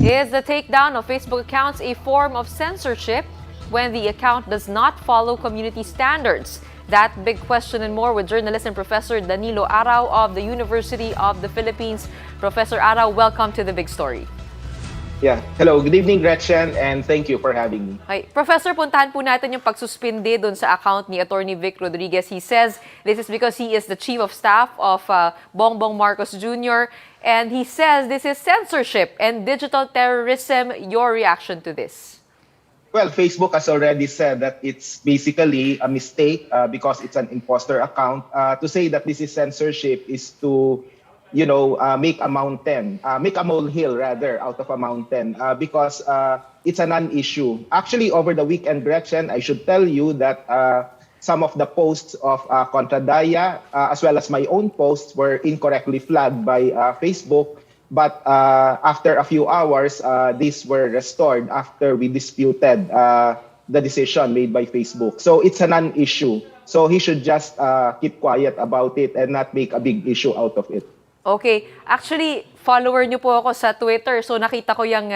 Is the takedown of Facebook accounts a form of censorship when the account does not follow community standards? That big question and more with journalist and Professor Danilo Arao of the University of the Philippines. Professor Arao, welcome to The Big Story. Yeah. Hello. Good evening, Gretchen, and thank you for having me. Okay. Professor, puntahan po natin yung pagsuspinde doon sa account ni Attorney Vic Rodriguez. He says this is because he is the chief of staff of Bongbong Marcos Jr. And he says this is censorship and digital terrorism. Your reaction to this? Well, Facebook has already said that it's basically a mistake because it's an imposter account. To say that this is censorship is to, make a mountain, make a molehill rather out of a mountain because it's a non-issue. Actually, over the weekend, Gretchen, I should tell you that some of the posts of Contradaya, as well as my own posts, were incorrectly flagged by Facebook. But after a few hours, these were restored after we disputed the decision made by Facebook. So it's a non-issue. So he should just keep quiet about it and not make a big issue out of it. Okay. Actually, follower niyo po ako sa Twitter. So nakita ko yung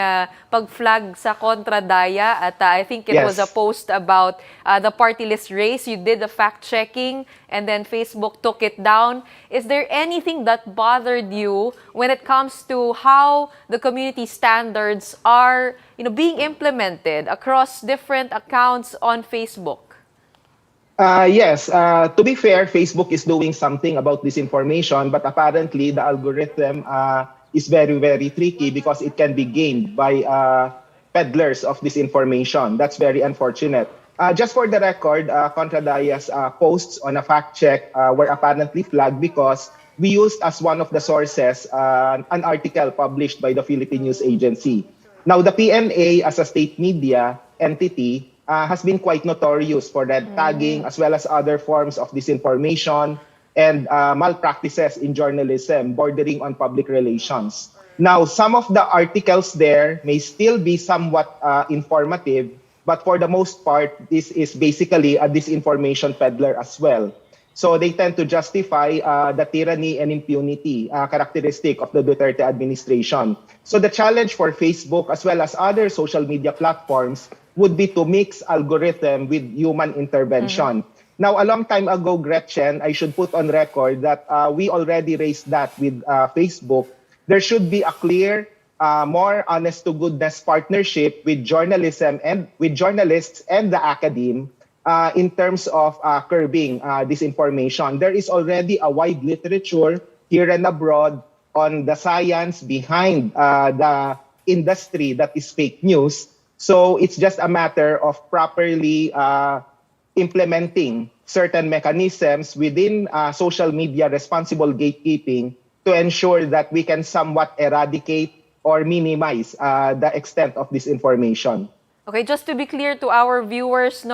pag-flag sa Contradaya at I think it was a post about the party list race. You did the fact-checking and then Facebook took it down. Is there anything that bothered you when it comes to how the community standards are, being implemented across different accounts on Facebook? Yes, to be fair, Facebook is doing something about disinformation, but apparently the algorithm is very, very tricky because it can be gamed by peddlers of disinformation. That's very unfortunate. Just for the record, Contradaya's posts on a fact check were apparently flagged because we used as one of the sources an article published by the Philippine News Agency. Now, the PNA as a state media entity has been quite notorious for red tagging as well as other forms of disinformation and malpractices in journalism bordering on public relations. Now, some of the articles there may still be somewhat informative, but for the most part, this is basically a disinformation peddler as well. So they tend to justify the tyranny and impunity characteristic of the Duterte administration. So the challenge for Facebook as well as other social media platforms would be to mix algorithm with human intervention. Now, a long time ago, Gretchen, I should put on record that we already raised that with Facebook. There should be a clear, more honest-to-goodness partnership with journalism and with journalists and the academe in terms of curbing disinformation. There is already a wide literature here and abroad on the science behind the industry that is fake news. So it's just a matter of properly implementing certain mechanisms within social media responsible gatekeeping to ensure that we can somewhat eradicate or minimize the extent of disinformation. Okay, just to be clear to our viewers,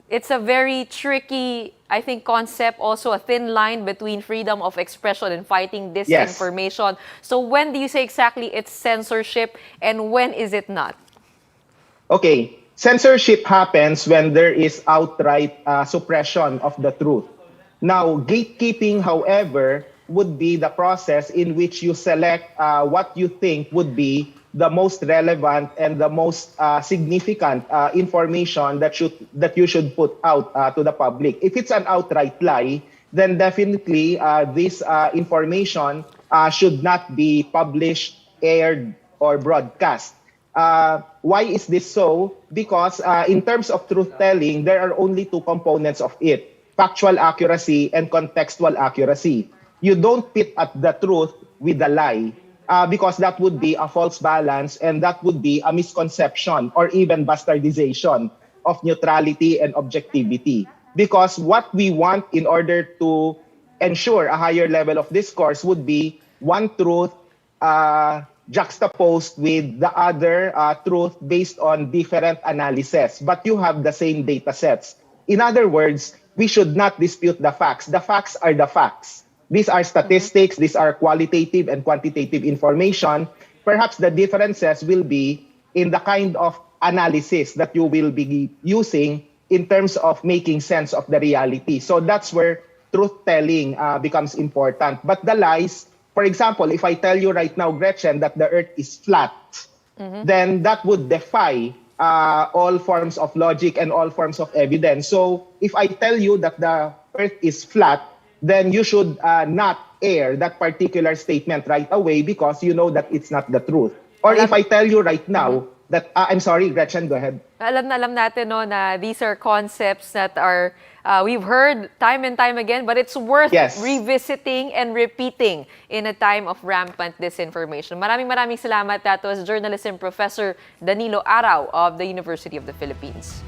it's a very tricky, I think, concept, also a thin line between freedom of expression and fighting disinformation. So when do you say exactly it's censorship and when is it not? Okay, censorship happens when there is outright suppression of the truth. Now, gatekeeping, however, would be the process in which you select what you think would be the most relevant and the most significant information that you should put out to the public. If it's an outright lie, then definitely this information should not be published, aired, or broadcast. Why is this so? Because in terms of truth-telling, there are only two components of it: factual accuracy and contextual accuracy. You don't pit at the truth with the lie because that would be a false balance and that would be a misconception or even bastardization of neutrality and objectivity. Because what we want in order to ensure a higher level of discourse would be one truth juxtaposed with the other truth based on different analysis, but you have the same data sets. In other words, we should not dispute the facts. The facts are the facts. These are statistics, these are qualitative and quantitative information. Perhaps the differences will be in the kind of analysis that you will be using in terms of making sense of the reality. So that's where truth-telling becomes important. But the lies For example, if I tell you right now, Gretchen, that the Earth is flat, then that would defy all forms of logic and all forms of evidence. So if I tell you that the Earth is flat, then you should not air that particular statement right away because you know that it's not the truth. Or if I tell you right now that, I'm sorry, Gretchen, go ahead. Alam na alam natin no, na these are concepts that are we've heard time and time again, but it's worth Yes. revisiting and repeating in a time of rampant disinformation. Maraming salamat. That was journalism professor Danilo Arao of the University of the Philippines.